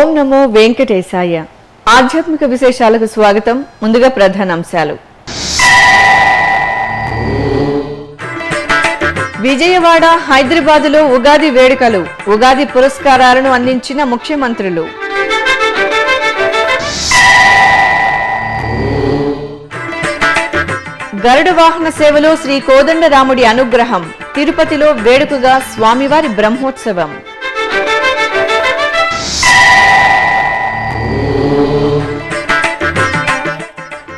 ఓం నమో వెంకటేశాయ. ఆధ్యాత్మిక విశేషాలకు స్వాగతం. ముందుగా ప్రధానాంశాలు. విజయవాడ, హైదరాబాదులో ఉగాది వేడుకలు, ఉగాది పురస్కారాలను అందించిన ముఖ్యమంత్రులు. గరుడ వాహన సేవలో శ్రీ కోదండరాముడి అనుగ్రహం, తిరుపతిలో వేడుకగా స్వామివారి బ్రహ్మోత్సవం.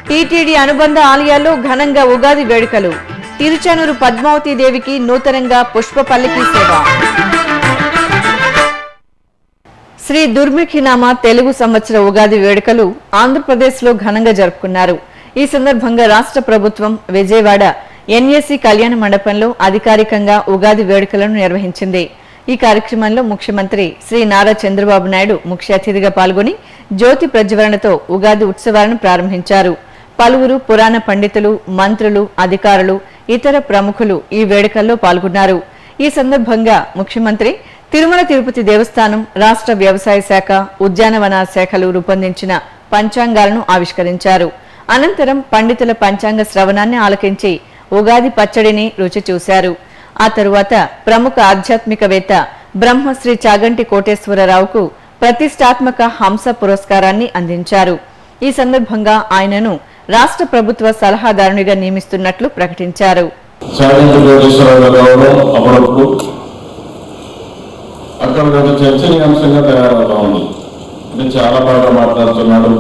టీటీడీ అనుబంధ ఆలయాల్లో ఘనంగా ఉగాది వేడుకలు, తిరుచానూరు పద్మావతి దేవికి నూతనంగా పుష్ప పల్లకి సేవ. శ్రీ దుర్ముఖినామ తెలుగు సంవత్సర ఉగాది వేడుకలు ఆంధ్రప్రదేశ్లో ఘనంగా జరుపుకున్నారు. ఈ సందర్భంగా రాష్ట్ర ప్రభుత్వం విజయవాడ ఎన్ఏసీ కళ్యాణ మండపంలో అధికారికంగా ఉగాది వేడుకలను నిర్వహించింది. ఈ కార్యక్రమంలో ముఖ్యమంత్రి శ్రీ నారా చంద్రబాబు నాయుడు ముఖ్య అతిథిగా పాల్గొని జ్యోతి ప్రజ్వలనతో ఉగాది ఉత్సవాలను ప్రారంభించారు. పలువురు పురాణ పండితులు, మంత్రులు, అధికారులు, ఇతర ప్రముఖులు ఈ వేడుకల్లో పాల్గొన్నారు. ఈ సందర్భంగా ముఖ్యమంత్రి తిరుమల తిరుపతి దేవస్థానం, రాష్ట్ర వ్యవసాయ శాఖ, ఉద్యానవన శాఖలు రూపొందించిన పంచాంగాలను ఆవిష్కరించారు. అనంతరం పండితుల పంచాంగ శ్రవణాన్ని ఆలకించి ఉగాది పచ్చడిని రుచి చూశారు. ఆ తరువాత ప్రముఖ ఆధ్యాత్మికవేత్త బ్రహ్మశ్రీ చాగంటి కోటేశ్వరరావుకు ప్రతిష్టాత్మక హంస పురస్కారాన్ని అందించారు. ఈ సందర్భంగా ఆయనను రాష్ట్ర ప్రభుత్వ సలహాదారునిగా నియమిస్తున్నట్లు ప్రకటించారు. చర్చనీయాంశంగా తయారవుతా ఉంది. చాలా బాగా మాట్లాడుతున్నాడు,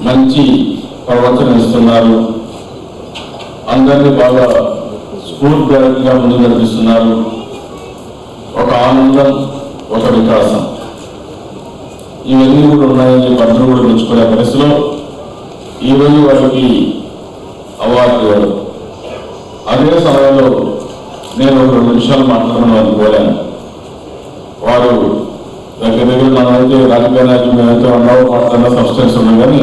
మంచి ప్రవచన ఇస్తున్నారు, అందరినీ బాగా స్ఫూర్తిగా ముందు నడిపిస్తున్నారు. ఒక ఆనందం, ఒక వికాసం, ఇవన్నీ కూడా ఉన్నాయని చెప్పి అందరూ కూడా మెచ్చుకునే పరిస్థితిలో ఈరోజు వారికి అవార్డు ఇవ్వడం. అదే సమయంలో నేను ఒక 2 నిమిషాలు మాట్లాడడం వారికి కోరాను. వారు దగ్గర మనమైతే రాజకీయ నాయకులు మేమైతే ఉన్నావు మాట్లాడిన సబ్స్టెన్స్ ఉన్నాయి, కానీ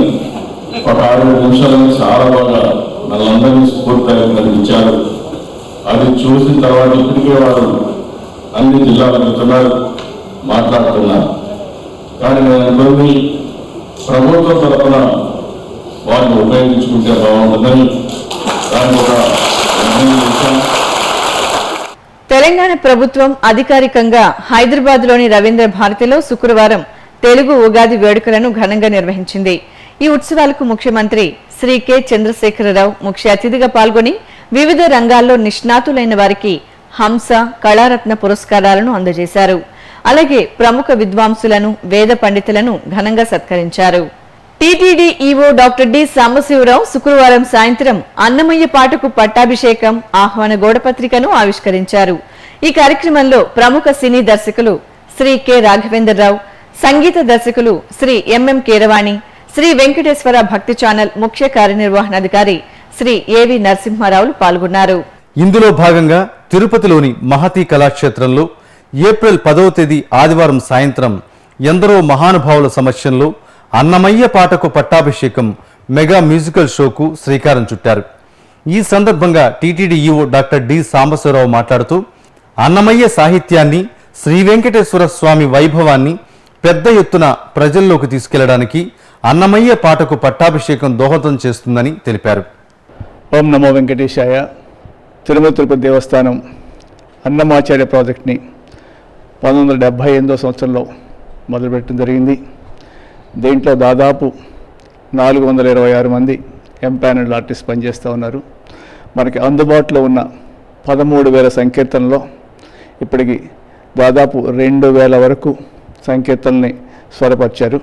ఒక 6 నిమిషాలని చాలా బాగా మనందరినీ స్ఫూర్తిగా ఇచ్చారు. అది చూసిన తర్వాత ఇప్పటికే వారు అన్ని జిల్లాలు వెళ్తున్నారు, మాట్లాడుతున్నారు. కానీ నేను అనుకుంది ప్రభుత్వం తరఫున వారిని ఉపయోగించుకుంటే బాగుంటుందని దాన్ని ఒక తెలంగాణ ప్రభుత్వం అధికారికంగా హైదరాబాద్లోని రవీంద్ర భారతిలో శుక్రవారం తెలుగు ఉగాది వేడుకలను ఘనంగా నిర్వహించింది. ఈ ఉత్సవాలకు ముఖ్యమంత్రి శ్రీ కె చంద్రశేఖరరావు ముఖ్య అతిథిగా పాల్గొని వివిధ రంగాల్లో నిష్ణాతులైన వారికి హంస, కళారత్న పురస్కారాలను అందజేశారు. అలాగే ప్రముఖ విద్వాంసులను, వేద పండితులను ఘనంగా సత్కరించారు. TTD EO doctor D Sambasivarao శుక్రవారం సాయంత్రం అన్నమయ్య పాటకు పట్టాభిషేకం ఆహ్వాన గోడపత్రికను ఆవిష్కరించారు. ఈ కార్యక్రమంలో ప్రముఖ సినీ దర్శకులు శ్రీ కె రాఘవేంద్రరావు, సంగీత దర్శకులు శ్రీ ఎంఎం కీరవాణి, శ్రీ వెంకటేశ్వర భక్తి ఛానల్ ముఖ్య కార్యనిర్వహణాధికారి శ్రీ ఏవి నరసింహారావులు పాల్గొన్నారు. ఇందులో భాగంగా తిరుపతిలోని మహతి కళాక్షేత్రంలో ఏప్రిల్ 10వ తేదీ ఆదివారం సాయంత్రం ఎందరో మహానుభావుల సమక్షంలో అన్నమయ్య పాటకు పట్టాభిషేకం మెగా మ్యూజికల్ షోకు శ్రీకారం చుట్టారు. ఈ సందర్భంగా TTD EO doctor D Sambasivarao మాట్లాడుతూ అన్నమయ్య సాహిత్యాన్ని, శ్రీ వెంకటేశ్వర స్వామి వైభవాన్ని పెద్ద ఎత్తున ప్రజల్లోకి తీసుకెళ్లడానికి అన్నమయ్య పాటకు పట్టాభిషేకం దోహదం చేస్తుందని తెలిపారు. ఓం నమో వెంకటేశాయ. తిరుమల తిరుపతి దేవస్థానం అన్నమాచార్య ప్రాజెక్ట్ని 1978వ సంవత్సరంలో మొదలుపెట్టడం జరిగింది. దీంట్లో దాదాపు 426 మంది ఎంపానల్ ఆర్టిస్ట్ పనిచేస్తూ ఉన్నారు. మనకి అందుబాటులో ఉన్న 13,000 సంకీర్తనలో ఇప్పటికి దాదాపు 2,000 వరకు సంకీర్తనల్ని స్వరపరిచారు.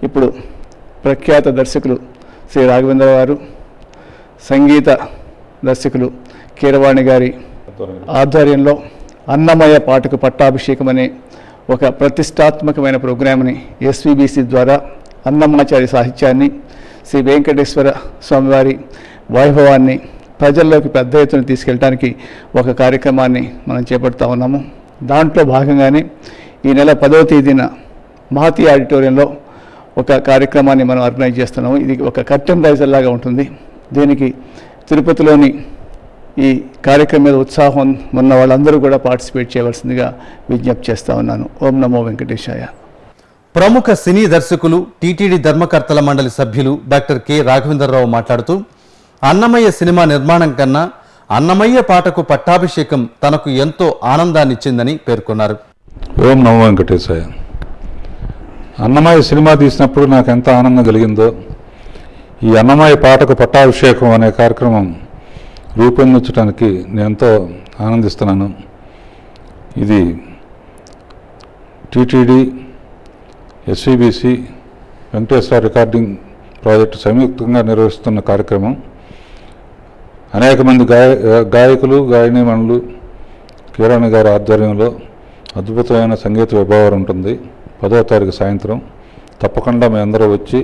ఇప్పుడు ప్రఖ్యాత దర్శకులు శ్రీ రాఘవేంద్ర గారు, సంగీత దర్శకులు కీరవాణి గారి ఆధ్వర్యంలో అన్నమయ్య పాటకు పట్టాభిషేకం అనే ఒక ప్రతిష్టాత్మకమైన ప్రోగ్రామ్ని ఎస్వీబీసీ ద్వారా అన్నమాచార్య సాహిత్యాన్ని, శ్రీ వెంకటేశ్వర స్వామివారి వైభవాన్ని ప్రజల్లోకి పెద్ద ఎత్తున తీసుకెళ్ళడానికి ఒక కార్యక్రమాన్ని మనం చేపడుతూ ఉన్నాము. దాంట్లో భాగంగానే ఈ నెల 10వ తేదీన మహతి ఆడిటోరియంలో ఒక కార్యక్రమాన్ని మనం ఆర్గనైజ్ చేస్తున్నాము. ఇది ఒక కర్టెన్ రైజర్ లాగా ఉంటుంది. దీనికి తిరుపతిలోని ఈ కార్యక్రమం మీద ఉత్సాహం ఉన్న వాళ్ళందరూ కూడా పార్టిసిపేట్ చేయవలసిందిగా విజ్ఞప్తి చేస్తూ ఉన్నాను. ఓం నమో వెంకటేశాయ. ప్రముఖ సినీ దర్శకులు టీటీడీ ధర్మకర్తల మండలి సభ్యులు డాక్టర్ కె రాఘవేంద్రరావు మాట్లాడుతూ అన్నమయ్య సినిమా నిర్మాణం కన్నా అన్నమయ్య పాటకు పట్టాభిషేకం తనకు ఎంతో ఆనందాన్నిచ్చిందని పేర్కొన్నారు. ఓం నమో వెంకటేశాయ. అన్నమయ్య సినిమా తీసినప్పుడు నాకు ఎంత ఆనందం కలిగిందో ఈ అన్నమయ్య పాటకు పట్టాభిషేకం అనే కార్యక్రమం రూపొందించడానికి నేను ఎంతో ఆనందిస్తున్నాను. ఇది TTD, SVBC, Venkateswara recording project సంయుక్తంగా నిర్వహిస్తున్న కార్యక్రమం. అనేక మంది గాయకులు, గాయనీమణులు, కిరణ్ గారి ఆధ్వర్యంలో అద్భుతమైన సంగీత విభావం ఉంటుంది. 10వ తారీఖు సాయంత్రం తప్పకుండా మీ అందరూ వచ్చి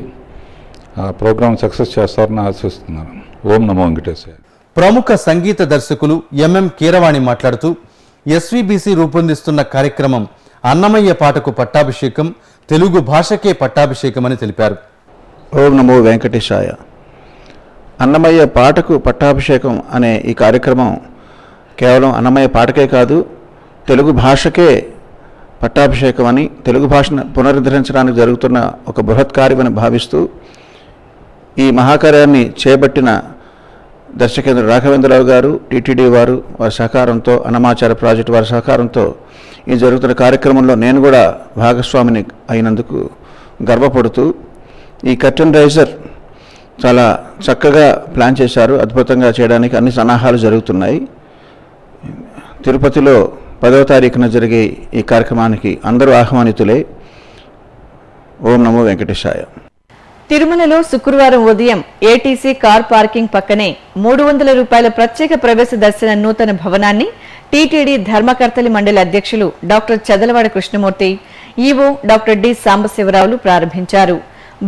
ఆ ప్రోగ్రాం సక్సెస్ చేస్తారని ఆశిస్తున్నాను. ఓం నమో వెంకటేశాయ. ప్రముఖ సంగీత దర్శకులు ఎంఎం కీరవాణి మాట్లాడుతూ ఎస్వీబీసీ రూపొందిస్తున్న కార్యక్రమం అన్నమయ్య పాటకు పట్టాభిషేకం, తెలుగు భాషకే పట్టాభిషేకం అని తెలిపారు. ఓం నమో వెంకటేశాయ. అన్నమయ్య పాటకు పట్టాభిషేకం అనే ఈ కార్యక్రమం కేవలం అన్నమయ్య పాటకే కాదు, తెలుగు భాషకే పట్టాభిషేకం అని, తెలుగు భాషను పునరుద్ధరించడానికి జరుగుతున్న ఒక బృహత్ కార్యమని భావిస్తూ ఈ మహాకార్యాన్ని చేపట్టిన దర్శకేంద్ర రాఘవేంద్రరావు గారు, టీటీడీ వారు, వారి సహకారంతో, అన్నమాచార్య ప్రాజెక్టు వారి సహకారంతో ఈ జరుగుతున్న కార్యక్రమంలో నేను కూడా భాగస్వామిని అయినందుకు గర్వపడుతూ ఈ కర్టెన్ రైజర్ చాలా చక్కగా ప్లాన్ చేశారు. అద్భుతంగా చేయడానికి అన్ని సన్నాహాలు జరుగుతున్నాయి. తిరుపతిలో 10వ తారీఖున జరిగే ఈ కార్యక్రమానికి అందరూ ఆహ్వానితులే. ఓం నమో వెంకటేశాయ. తిరుమలలో శుక్రవారం ఉదయం ఏటీసీ కార్ పార్కింగ్ పక్కనే 300 రూపాయల ప్రత్యేక ప్రవేశ దర్శన నూతన భవనాన్ని టీటీడీ ధర్మకర్తలి మండలి అధ్యక్షులు doctor Chadalavada Krishnamurthy, EO doctor D సాంబశివరావులు ప్రారంభించారు.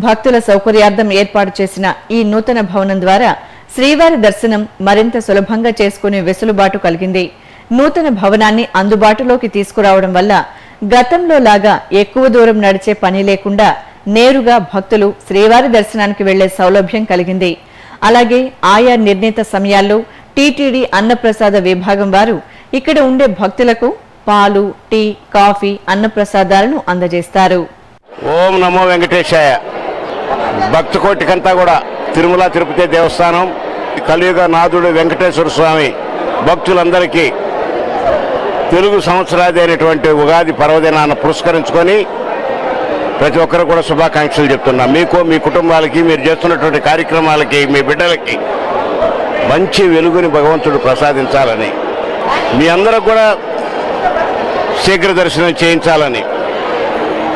భక్తుల సౌకర్యార్థం ఏర్పాటు చేసిన ఈ నూతన భవనం ద్వారా శ్రీవారి దర్శనం మరింత సులభంగా చేసుకునే వెసులుబాటు కలిగింది. నూతన భవనాన్ని అందుబాటులోకి తీసుకురావడం వల్ల గతంలో లాగా ఎక్కువ దూరం నడిచే పని లేకుండా నేరుగా భక్తులు శ్రీవారి దర్శనానికి వెళ్లే సౌలభ్యం కలిగింది. అలాగే ఆయా నిర్ణీత సమయాల్లో టీటీడీ అన్నప్రసాద విభాగం వారు ఇక్కడ ఉండే భక్తులకు పాలు, టీ, కాఫీ, అన్నప్రసాదాలను అందజేస్తారు. ఓం నమో వెంకటేశాయ. భక్త కోటికంతా కూడా తిరుమల తిరుపతి దేవస్థానం కలియుగ నాథుడు వెంకటేశ్వర స్వామి భక్తులందరికీ తెలుగు సంవత్సరాది అయినటువంటి ఉగాది పర్వదినాన్ని పురస్కరించుకొని ప్రతి ఒక్కరు కూడా శుభాకాంక్షలు చెప్తున్నా. మీకు, మీ కుటుంబాలకి, మీరు చేస్తున్నటువంటి కార్యక్రమాలకి, మీ బిడ్డలకి మంచి వెలుగుని భగవంతుడు ప్రసాదించాలని, మీ అందరూ కూడా శీఘ్ర దర్శనం చేయించాలని,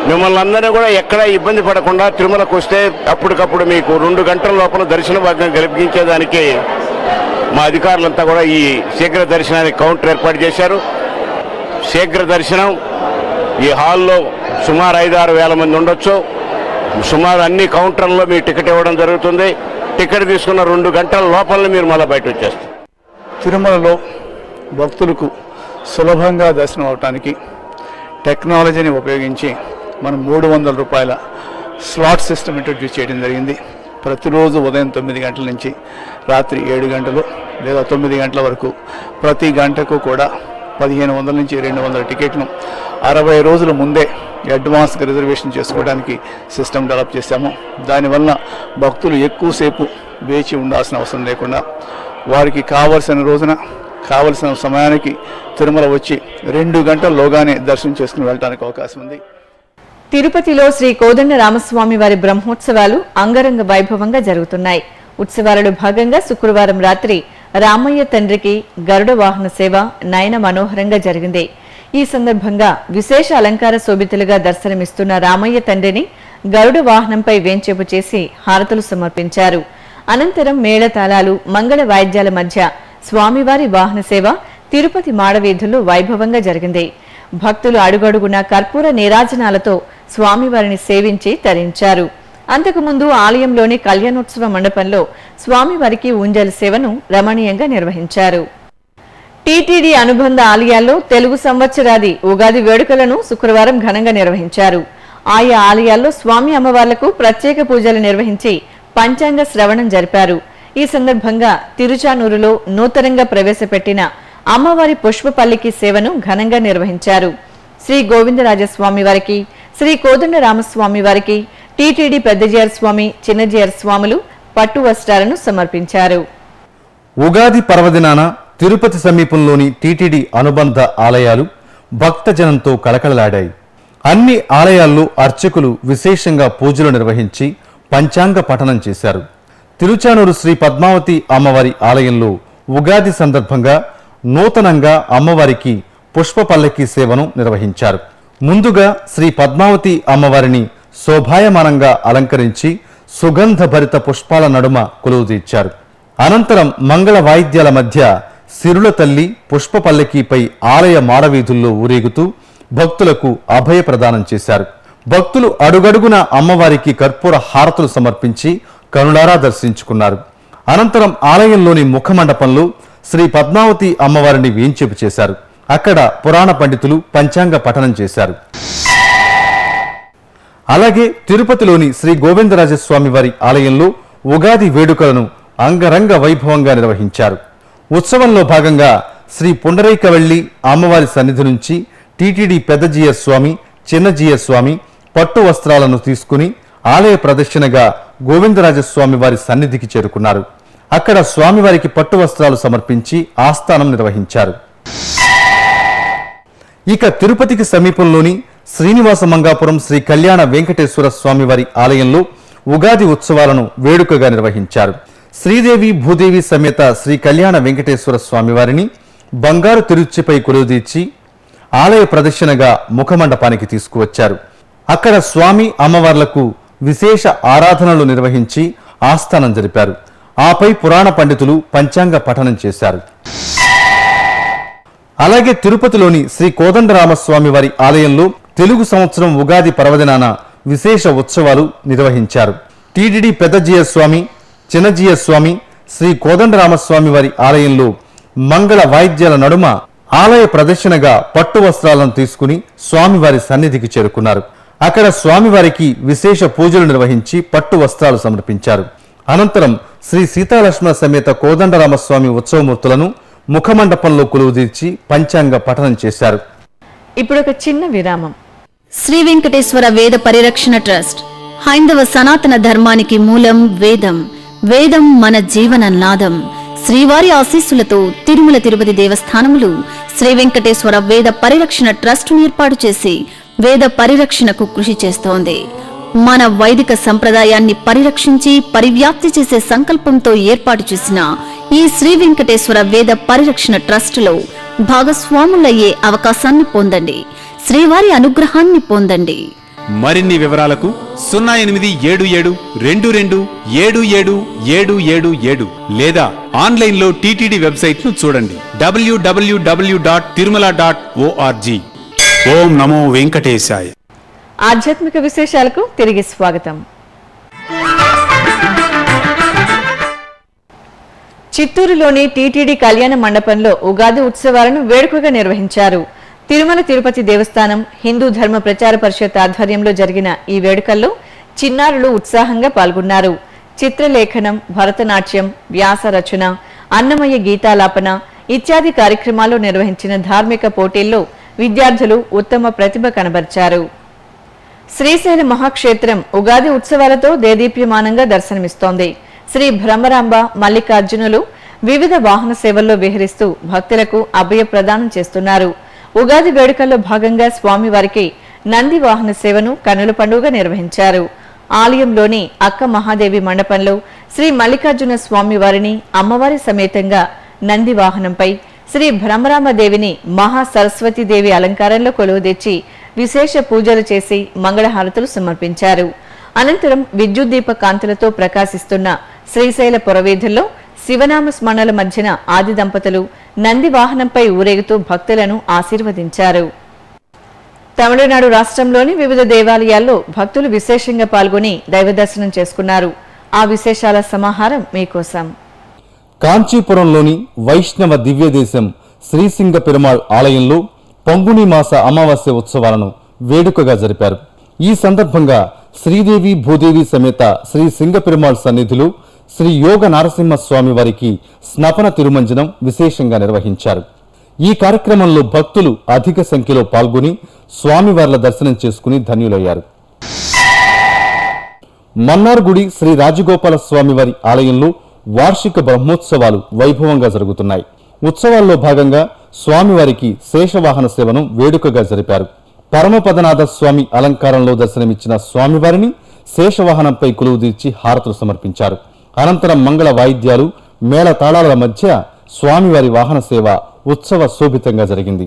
మిమ్మల్ని అందరినీ కూడా ఎక్కడా ఇబ్బంది పడకుండా తిరుమలకు వస్తే అప్పటికప్పుడు మీకు 2 గంటల లోపల దర్శన భాగ్యం కల్పించేదానికి మా అధికారులంతా కూడా ఈ శీఘ్ర దర్శనానికి కౌంటర్ ఏర్పాటు చేశారు. శీఘ్ర దర్శనం ఈ హాల్లో సుమారు 5-6 వేల మంది ఉండొచ్చు. సుమారు అన్ని కౌంటర్లలో మీ టికెట్ ఇవ్వడం జరుగుతుంది. టికెట్ తీసుకున్న 2 గంటల లోపలనే మీరు మళ్ళీ బయట వచ్చేస్తారు. తిరుమలలో భక్తులకు సులభంగా దర్శనం అవటానికి టెక్నాలజీని ఉపయోగించి మనం 300 రూపాయల స్లాట్ సిస్టమ్ ఇంట్రడ్యూస్ చేయడం జరిగింది. ప్రతిరోజు ఉదయం 9 గంటల నుంచి రాత్రి 7 గంటలు లేదా 9 గంటల వరకు ప్రతి గంటకు కూడా 1500 నుంచి 200 టికెట్ను 60 రోజుల ముందే అడ్వాన్స్గా రిజర్వేషన్ చేసుకోవడానికి సిస్టమ్ డెవలప్ చేశాము. దానివల్ల భక్తులు ఎక్కువసేపు వేచి ఉండాల్సిన అవసరం లేకుండా వారికి కావలసిన రోజున కావలసిన సమయానికి తిరుమల వచ్చి 2 గంటల్లోగానే దర్శనం చేసుకుని వెళ్ళడానికి అవకాశం ఉంది. తిరుపతిలో శ్రీ కోదండ రామస్వామి వారి బ్రహ్మోత్సవాలు అంగరంగ వైభవంగా జరుగుతున్నాయి. ఉత్సవాలలో భాగంగా శుక్రవారం రాత్రి రామయ్య తండ్రికి గరుడ వాహన సేవ నయన మనోహరంగా జరిగింది. ఈ సందర్భంగా విశేష అలంకార శోభితులుగా దర్శనమిస్తున్న రామయ్య తండ్రిని గరుడ వాహనంపై వేంచేపు చేసి హారతులు సమర్పించారు. అనంతరం మేళతాళాలు, మంగళ వాయిద్యాల మధ్య స్వామివారి వాహన సేవ తిరుపతి మాడవీధుల్లో వైభవంగా జరిగింది. భక్తులు అడుగడుగున కర్పూర నీరాజనాలతో స్వామివారిని సేవించి తరించారు. అంతకుముందు ఆలయంలోని కళ్యాణోత్సవ మండపంలో స్వామివారికి ఊంజల్ సేవను రమణీయంగా నిర్వహించారు. టీటీడీ అనుబంధ ఆలయాల్లో తెలుగు సంవత్సరాది ఉగాది వేడుకలను శుక్రవారం ఘనంగా నిర్వహించారు. ఆయా ఆలయాల్లో స్వామి అమ్మవార్లకు ప్రత్యేక పూజలు నిర్వహించి పంచాంగ శ్రవణం జరిపారు. ఈ సందర్భంగా తిరుచానూరులో నూతనంగా ప్రవేశపెట్టిన అమ్మవారి పుష్పపల్లికి సేవను ఘనంగా నిర్వహించారు. శ్రీ గోవిందరాజస్వామి వారికి, శ్రీ కోదండరామస్వామి వారికి టీటీడీ పెద్దజీయర్ స్వామి చిన్నజీయర్ స్వాములు పట్టు వస్త్రాలను సమర్పించారు. ఉగాది పర్వదినాన తిరుపతి సమీపంలోని టీటీడీ అనుబంధ ఆలయాలు భక్తజనంతో కళకళలాడాయి. అన్ని ఆలయాల్లో అర్చకులు విశేషంగా పూజలు నిర్వహించి పంచాంగ పఠనం చేశారు. తిరుచానూరు శ్రీ పద్మావతి అమ్మవారి ఆలయంలో ఉగాది సందర్భంగా నూతనంగా అమ్మవారికి పుష్ప పల్లకి సేవను నిర్వహించారు. ముందుగా శ్రీ పద్మావతి అమ్మవారిని శోభాయమానంగా అలంకరించి సుగంధ భరిత పుష్పాల నడుమ కొలువుదీర్చారు. అనంతరం మంగళ వాయిద్యాల మధ్య సిరుల తల్లి పుష్ప పల్లకీపై ఆలయ మాడవీధుల్లో ఊరేగుతూ భక్తులకు అభయ ప్రదానం చేశారు. భక్తులు అడుగడుగున అమ్మవారికి కర్పూర హారతులు సమర్పించి కనులారా దర్శించుకున్నారు. అనంతరం ఆలయంలోని ముఖమండపంలో శ్రీ పద్మావతి అమ్మవారిని వేంచేపు చేశారు. అక్కడ పురాణ పండితులు పంచాంగ పఠనం చేశారు. అలాగే తిరుపతిలోని శ్రీ గోవిందరాజస్వామి వారి ఆలయంలో ఉగాది వేడుకలను అంగరంగ వైభవంగా నిర్వహించారు. ఉత్సవంలో భాగంగా శ్రీ పుండరీకవెల్లి అమ్మవారి సన్నిధి నుంచి టీటీడీ పెద్దజీయర్ స్వామి చిన్నజీయర్ స్వామి పట్టు వస్త్రాలను తీసుకుని ఆలయ ప్రదక్షిణగా గోవిందరాజస్వామి వారి సన్నిధికి చేరుకున్నారు. అక్కడ స్వామివారికి పట్టు వస్త్రాలు సమర్పించి ఆస్థానం నిర్వహించారు. ఇక తిరుపతికి సమీపంలోని శ్రీనివాస మంగాపురం శ్రీ కళ్యాణ వెంకటేశ్వర స్వామివారి ఆలయంలో ఉగాది ఉత్సవాలను వేడుకగా నిర్వహించారు. శ్రీదేవి భూదేవి సమేత శ్రీ కళ్యాణ వెంకటేశ్వర స్వామివారిని బంగారు తిరుచిపై కొలువుదీర్చి ఆలయ ప్రదక్షిణగా ముఖమండపానికి తీసుకువచ్చారు. అక్కడ స్వామి అమ్మవార్లకు విశేష ఆరాధనలు నిర్వహించి ఆస్థానం జరిపారు. ఆపై పురాణ పండితులు పంచాంగ పఠనం చేశారు. అలాగే తిరుపతిలోని శ్రీ కోదండరామస్వామి వారి ఆలయంలో తెలుగు సంవత్సరం ఉగాది పర్వదినాన విశేష ఉత్సవాలు నిర్వహించారు. టీటీడీ పెద్దజీయర్ స్వామి చిన్నజీయర్ స్వామి శ్రీ కోదండరామస్వామి వారి ఆలయంలో మంగళ వాయిద్యాల నడుమ ఆలయ ప్రదర్శనగా పట్టు వస్త్రాలను తీసుకుని స్వామివారి సన్నిధికి చేరుకున్నారు. అక్కడ స్వామివారికి విశేష పూజలు నిర్వహించి పట్టు వస్త్రాలు సమర్పించారు. అనంతరం శ్రీ సీతాలక్ష్మణ సమేత కోదండరామస్వామి ఉత్సవమూర్తులను ముఖమండపంలో కొలువుదీర్చి పంచాంగ పఠనం చేశారు. ఇప్పుడు ఒక చిన్న విరామం. శ్రీ వెంకటేశ్వర వేద పరిరక్షణ ట్రస్ట్ హైందవ సనాతన ధర్మానికి మూలం వేదం. వేదం మన జీవన నాదం. శ్రీవారి ఆశీస్సులతో తిరుమల తిరుపతి దేవస్థానములు శ్రీ వెంకటేశ్వర వేద పరిరక్షణ ట్రస్టును ఏర్పాటు చేసి వేద పరిరక్షణకు కృషి చేస్తోంది. మన వైదిక సంప్రదాయాన్ని పరిరక్షించి పరివ్యాప్తి చేసే సంకల్పంతో ఏర్పాటు చేసిన ఈ శ్రీ వెంకటేశ్వర వేద పరిరక్షణ ట్రస్టులో భాగస్వాములయ్యే అవకాశాన్ని పొందండి. శ్రీవారి అనుగ్రహాన్ని పొందండి. మరిన్ని వివరాలకు 088722777777 లేదా ఆన్లైన్లో టీటీడీ వెబ్సైట్ ను చూడండి www.tirumala.org. ఓం నమో వెంకటేశాయ. ఆధ్యాత్మిక విశేషాలకు తిరిగి స్వాగతం. చిత్తూరులోని టీటీడీ కళ్యాణ మండపంలో ఉగాది ఉత్సవాలను వేడుకగా నిర్వహించారు. తిరుమల తిరుపతి దేవస్థానం హిందూ ధర్మ ప్రచార పరిషత్ ఆధ్వర్యంలో జరిగిన ఈ వేడుకల్లో చిన్నారులు ఉత్సాహంగా పాల్గొన్నారు. చిత్రలేఖనం, భరతనాట్యం, వ్యాస రచన, అన్నమయ్య గీతాలాపన ఇత్యాది కార్యక్రమాల్లో నిర్వహించిన ధార్మిక పోటీల్లో విద్యార్థులు ఉత్తమ ప్రతిభ కనబర్చారు. శ్రీశైల మహాక్షేత్రం ఉగాది ఉత్సవాలతో దేదీప్యమానంగా దర్శనమిస్తోంది. శ్రీ భ్రమరాంబ మల్లికార్జునులు వివిధ వాహన సేవల్లో విహరిస్తూ భక్తులకు అభయ ప్రదానం చేస్తున్నారు. ఉగాది వేడుకల్లో భాగంగా స్వామివారికి నంది వాహన సేవను కన్నుల పండుగ నిర్వహించారు. ఆలయంలోని అక్క మహాదేవి మండపంలో శ్రీ మల్లికార్జున స్వామివారిని అమ్మవారి సమేతంగా నంది వాహనంపై శ్రీ భ్రమరాంబదేవిని మహా సరస్వతీదేవి అలంకారంలో కొలువుదీర్చి విశేష పూజలు చేసి మంగళహారతులు సమర్పించారు. అనంతరం విద్యుత్ దీప కాంతులతో ప్రకాశిస్తున్న శ్రీశైల పురవీధుల్లో శివనామ స్మరణల మధ్యన ఆది దంపతులు నంది వాహనంపై ఊరేగుతూ భక్తులను ఆశీర్వదించారు. తమిళనాడు రాష్ట్రంలోని వివిధ దేవాలయాల్లో భక్తులు విశేషంగా పాల్గొని దైవ దర్శనం చేసుకున్నారు. ఆ విశేషాల సమాహారం మీకోసం. కాంచీపురంలోని వైష్ణవ దివ్యదేశం శ్రీసింగ పెరుమాళ్ ఆలయంలో పంగుని మాస అమావాస్య ఉత్సవాలను వేడుకగా జరిపారు. ఈ సందర్భంగా శ్రీదేవి భూదేవి సమేత శ్రీ సింగ పెరుమాళ్ సన్నిధిలో శ్రీ యోగ నారసింహస్వామి వారికి స్నపన తిరుమంజనం విశేషంగా నిర్వహించారు. ఈ కార్యక్రమంలో భక్తులు అధిక సంఖ్యలో పాల్గొని స్వామివార్ల దర్శనం చేసుకుని ధన్యులయ్యారు. మన్నార్గుడి శ్రీ రాజగోపాల స్వామివారి ఆలయంలో వార్షిక బ్రహ్మోత్సవాలు వైభవంగా జరుగుతున్నాయి. ఉత్సవాల్లో భాగంగా స్వామివారికి శేషవాహన సేవను వేడుకగా జరిపారు. పరమపదనాథ స్వామి అలంకారంలో దర్శనమిచ్చిన స్వామివారిని శేషవాహనంపై కొలువుదీర్చి హారతులు సమర్పించారు. అనంతరం మంగళ వాయిద్యాలు, మేళ తాళాల మధ్య స్వామివారి వాహన సేవ ఉత్సవ శోభితంగా జరిగింది.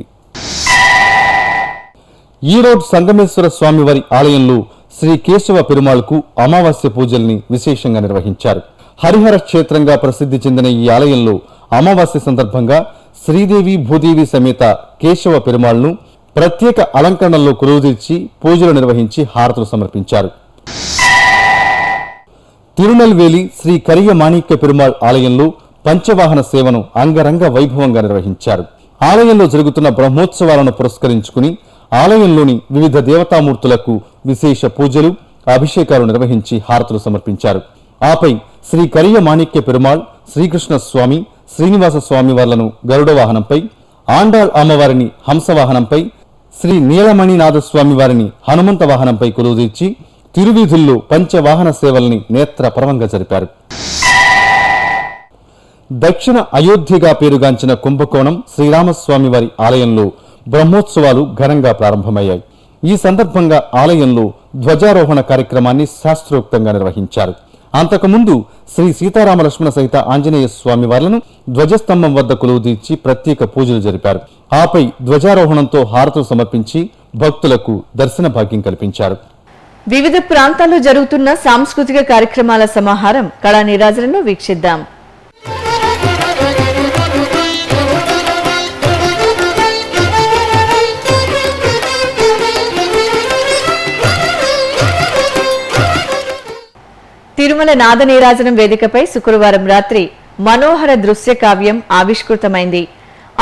ఈరోడ్ సంగమేశ్వర స్వామివారి ఆలయంలో శ్రీ కేశవ పెరుమాళ్కు అమావాస్య పూజల్ని విశేషంగా నిర్వహించారు. హరిహర క్షేత్రంగా ప్రసిద్ధి చెందిన ఈ ఆలయంలో అమావాస్య సందర్భంగా శ్రీదేవి భూదేవి సమేత కేశవ పెరుమాళ్ను ప్రత్యేక అలంకరణలో కొలువుదీర్చి పూజలు నిర్వహించి హారతులు సమర్పించారు. తిరునల్వేలి శ్రీ కరియ మాణిక్య పెరుమాళ్ ఆలయంలో పంచవాహన సేవను అంగరంగ వైభవంగా నిర్వహించారు. ఆలయంలో జరుగుతున్న బ్రహ్మోత్సవాలను పురస్కరించుకుని ఆలయంలోని వివిధ దేవతామూర్తులకు విశేష పూజలు, అభిషేకాలు నిర్వహించి హారతులు సమర్పించారు. ఆపై శ్రీ కరియ మాణిక్య పెరుమాళ్, శ్రీకృష్ణ స్వామి, శ్రీనివాస స్వామి వార్లను గరుడ వాహనంపై, ఆండాళ్ అమ్మవారిని హంసవాహనంపై, శ్రీ నీలమణినాథ స్వామి వారిని హనుమంత వాహనంపై కొలువుదీర్చి తిరువీధుల్లో పంచవాహన సేవల్ని నేత్రపరవంగా జరిపారు. దక్షిణ అయోధ్యగా పేరుగాంచిన కుంభకోణం శ్రీరామస్వామి వారి ఆలయంలో బ్రహ్మోత్సవాలు ఘనంగా ప్రారంభమయ్యాయి. ఈ సందర్భంగా ఆలయంలో ధ్వజారోహణ కార్యక్రమాన్ని శాస్త్రోక్తంగా నిర్వహించారు. అంతకుముందు శ్రీ సీతారామ లక్ష్మణ సహిత ఆంజనేయ స్వామి వార్లను ధ్వజస్తంభం వద్ద కొలువుదీర్చి ప్రత్యేక పూజలు జరిపారు. ఆపై ధ్వజారోహణంతో హారతులు సమర్పించి భక్తులకు దర్శన భాగ్యం కల్పించారు. వివిధ ప్రాంతాల్లో జరుగుతున్న సాంస్కృతిక కార్యక్రమాల సమాహారం కళా నీరాజనను వీక్షిద్దాం. తిరుమల నాద నీరాజనం వేదికపై శుక్రవారం రాత్రి మనోహర దృశ్య కావ్యం ఆవిష్కృతమైంది.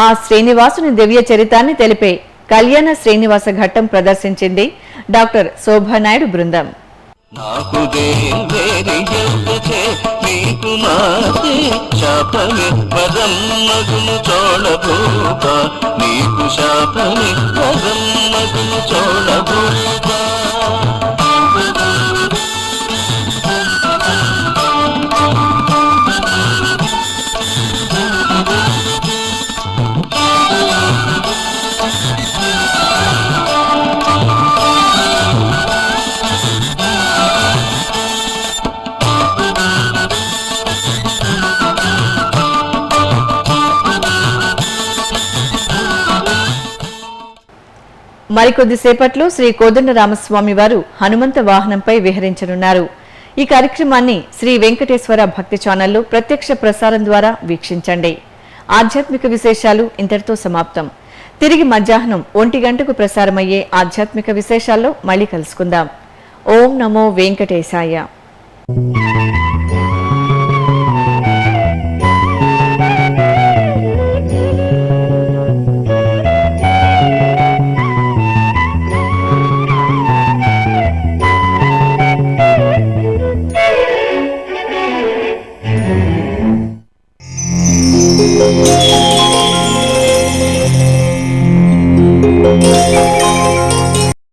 ఆ శ్రీనివాసుని దివ్య చరితాన్ని తెలిపే కళ్యాణ శ్రీనివాస ఘట్టం ప్రదర్శించింది డాక్టర్ శోభానాయుడు బృందం. మరికొద్దిసేపట్లో శ్రీ కోదండరామస్వామి వారు హనుమంత వాహనంపై విహరించనున్నారు. ఈ కార్యక్రమాన్ని శ్రీ వెంకటేశ్వర భక్తి ఛానల్లో ప్రత్యక్ష ప్రసారం ద్వారా వీక్షించండి. ఆధ్యాత్మిక విశేషాలు ఇంతటితో సమాప్తం. తిరిగి మధ్యాహ్నం 1 గంటకు ప్రసారమయ్యే ఆధ్యాత్మిక విశేషాల్లో మళ్ళీ కలుసుకుందాం. ఓం నమో వెంకటేశాయ.